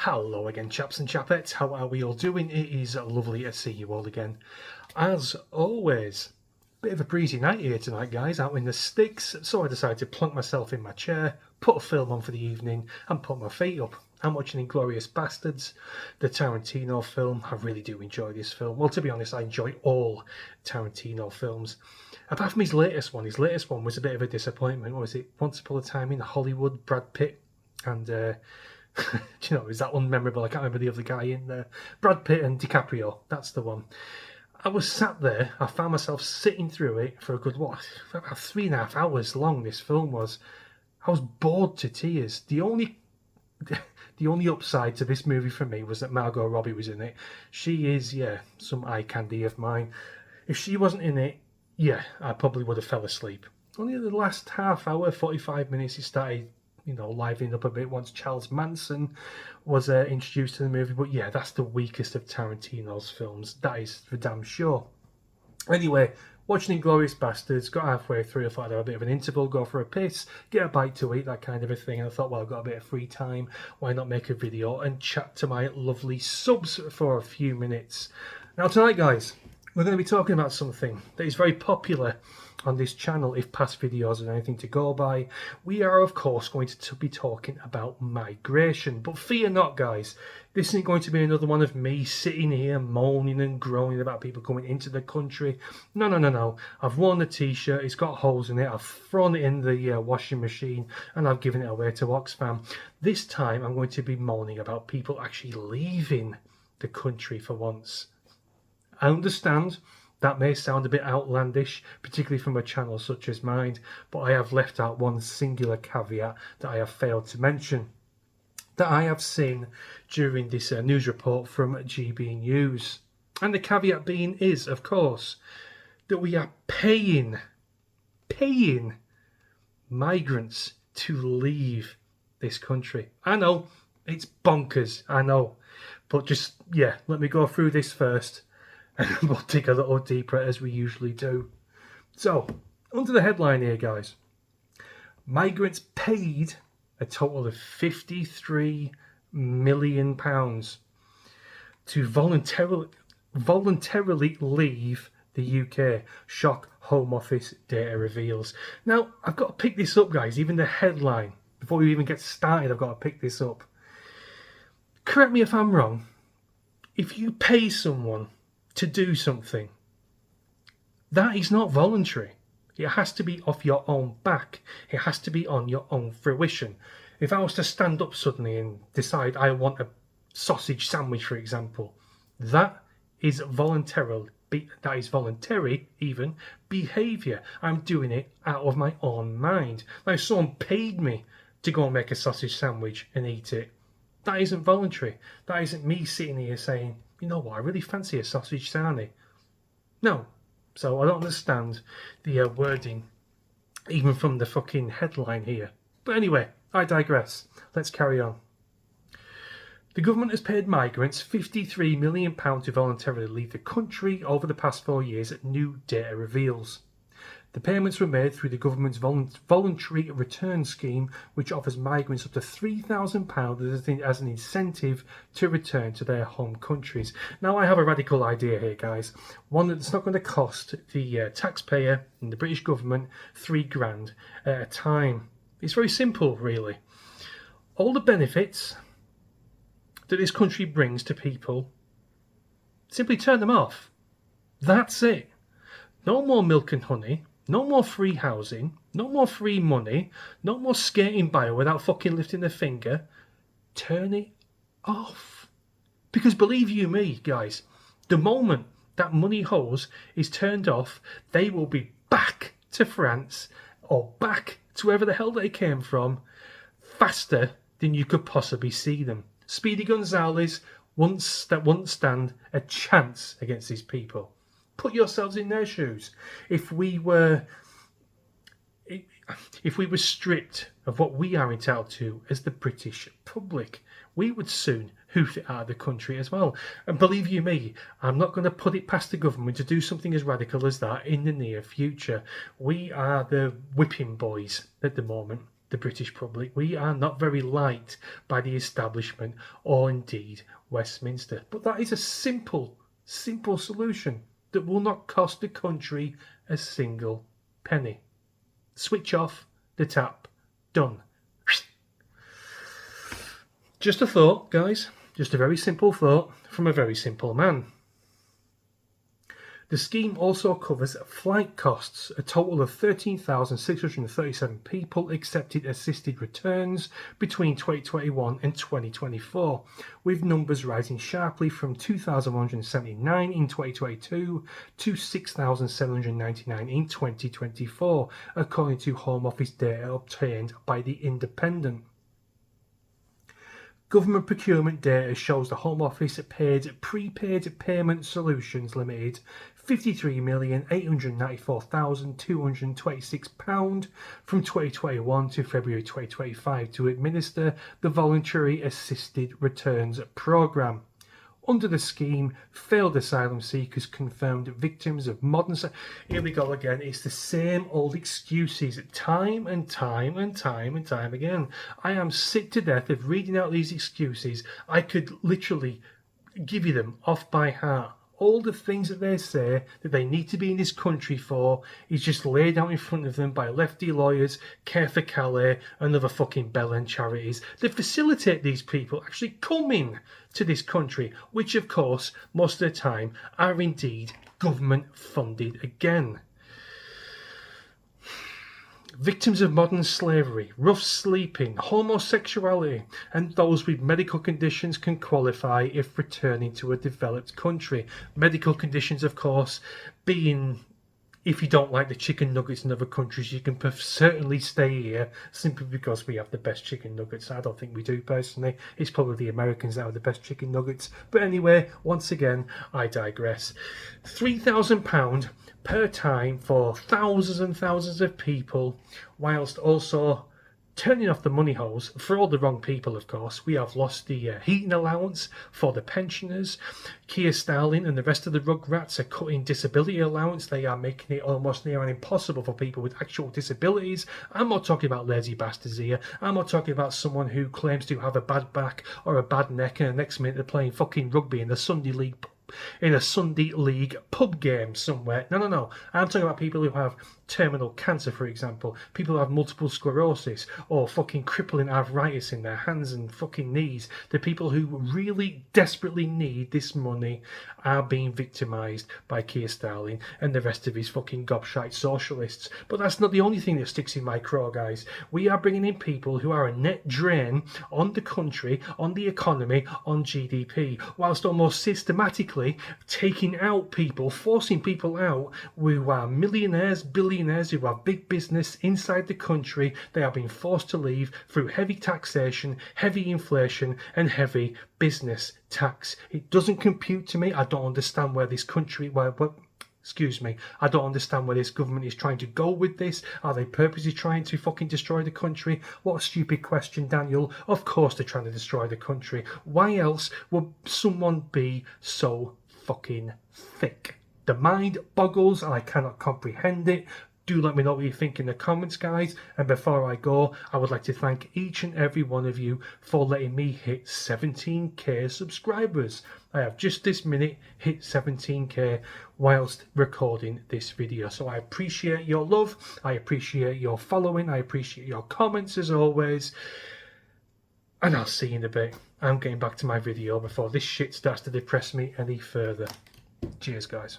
Hello again, chaps and chapettes. How are we all doing? It is lovely to see you all again. As always, bit of a breezy night here tonight, guys, out in the sticks. So I decided to plonk myself in my chair, put a film on for the evening, and put my feet up. I'm watching Inglourious Bastards, the Tarantino film. I really do enjoy this film. Well, to be honest, I enjoy all Tarantino films. Apart from his latest one was a bit of a disappointment. What was it? Once Upon a Time in Hollywood, Brad Pitt and do you know, is that unmemorable? I can't remember the other guy in there. Brad Pitt and DiCaprio, that's the one. I was sat there, I found myself sitting through it for a good, about 3.5 hours long this film was. I was bored to tears. The only upside to this movie for me was that Margot Robbie was in it. She is, some eye candy of mine. If she wasn't in it, I probably would have fell asleep. Only the last half hour, 45 minutes, it started livening up a bit once Charles Manson was introduced to the movie. But that's the weakest of Tarantino's films. That is for damn sure. Anyway, watching Inglourious Bastards, got halfway through, I thought I'd have a bit of an interval, go for a piss, get a bite to eat, that kind of a thing. And I thought, well, I've got a bit of free time, why not make a video and chat to my lovely subs for a few minutes. Now tonight, guys, we're going to be talking about something that is very popular on this channel, if past videos are anything to go by. We are, of course, going to be talking about migration. But fear not, guys. This isn't going to be another one of me sitting here moaning and groaning about people coming into the country. No. I've worn the t-shirt, it's got holes in it, I've thrown it in the washing machine, and I've given it away to Oxfam. This time, I'm going to be moaning about people actually leaving the country for once. I understand that may sound a bit outlandish, particularly from a channel such as mine, but I have left out one singular caveat that I have failed to mention, that I have seen during this news report from GB News. And the caveat being is, of course, that we are paying migrants to leave this country. I know, it's bonkers, I know. But just, let me go through this first, and we'll dig a little deeper as we usually do. So, under the headline here, guys, migrants paid a total of £53 million to voluntarily leave the UK. Shock Home Office data reveals. Now, I've got to pick this up, guys, even the headline. Before we even get started, I've got to pick this up. Correct me if I'm wrong. If you pay someone to do something, that is not voluntary. It has to be off your own back. It has to be on your own fruition. If I was to stand up suddenly and decide I want a sausage sandwich, for example, that is voluntary even behaviour. I'm doing it out of my own mind. Now, if someone paid me to go and make a sausage sandwich and eat it, that isn't voluntary. That isn't me sitting here saying, you know what, I really fancy a sausage sarnie. No. So I don't understand the wording, even from the fucking headline here. But anyway, I digress. Let's carry on. The government has paid migrants £53 million to voluntarily leave the country over the past 4 years, new data reveals. The payments were made through the government's voluntary return scheme, which offers migrants up to £3,000 as an incentive to return to their home countries. Now, I have a radical idea here, guys. One that's not going to cost the taxpayer and the British government £3,000 at a time. It's very simple, really. All the benefits that this country brings to people, simply turn them off. That's it. No more milk and honey. No more free housing, no more free money, no more skating by without fucking lifting a finger. Turn it off. Because believe you me, guys, the moment that money hose is turned off, they will be back to France or back to wherever the hell they came from faster than you could possibly see them. Speedy Gonzales won't stand a chance against these people. Put yourselves in their shoes. If we were stripped of what we are entitled to as the British public, we would soon hoof it out of the country as well. And believe you me, I'm not going to put it past the government to do something as radical as that in the near future. We are the whipping boys at the moment. the British public. We are not very liked by the establishment or indeed Westminster. But that is a simple solution that will not cost the country a single penny. Switch off the tap. Done. Just a thought, guys. Just a very simple thought from a very simple man. The scheme also covers flight costs. A total of 13,637 people accepted assisted returns between 2021 and 2024, with numbers rising sharply from 2,179 in 2022 to 6,799 in 2024, according to Home Office data obtained by The Independent. Government procurement data shows the Home Office paid Prepaid Payment Solutions Limited £53,894,226 from 2021 to February 2025 to administer the Voluntary Assisted Returns Programme. Under the scheme, failed asylum seekers confirmed victims of modern... Here we go again. It's the same old excuses time and time again. I am sick to death of reading out these excuses. I could literally give you them off by heart. All the things that they say that they need to be in this country for is just laid out in front of them by lefty lawyers, Care for Calais and other fucking bellend charities that facilitate these people actually coming to this country, which of course most of the time are indeed government funded again. Victims of modern slavery, rough sleeping, homosexuality, and those with medical conditions can qualify if returning to a developed country. Medical conditions, of course, being if you don't like the chicken nuggets in other countries, you can certainly stay here simply because we have the best chicken nuggets. I don't think we do personally. It's probably the Americans that have the best chicken nuggets. But anyway, once again, I digress. £3,000 per time for thousands and thousands of people, whilst also turning off the money holes for all the wrong people, of course. We have lost the heating allowance for the pensioners. Keir Starmer and the rest of the rugrats are cutting disability allowance. They are making it almost near and impossible for people with actual disabilities. I'm not talking about lazy bastards here. I'm not talking about someone who claims to have a bad back or a bad neck and the next minute they're playing fucking rugby in the Sunday League pub game somewhere. No. I'm talking about people who have terminal cancer, for example. People who have multiple sclerosis or fucking crippling arthritis in their hands and fucking knees. The people who really desperately need this money are being victimised by Keir Starmer and the rest of his fucking gobshite socialists. But that's not the only thing that sticks in my craw, guys. We are bringing in people who are a net drain on the country, on the economy, on GDP, whilst almost systematically taking out people, forcing people out who are millionaires, billionaires, who have big business inside the country. They are being forced to leave through heavy taxation, heavy inflation and heavy business tax. It doesn't compute to me. I don't understand where this country... I don't understand where this government is trying to go with this. Are they purposely trying to fucking destroy the country? What a stupid question, Daniel. Of course they're trying to destroy the country. Why else would someone be so fucking thick? The mind boggles and I cannot comprehend it. Do let me know what you think in the comments, guys. And before I go, I would like to thank each and every one of you for letting me hit 17k subscribers. I have just this minute hit 17k whilst recording this video. So I appreciate your love. I appreciate your following. I appreciate your comments as always. And I'll see you in a bit. I'm getting back to my video before this shit starts to depress me any further. Cheers, guys.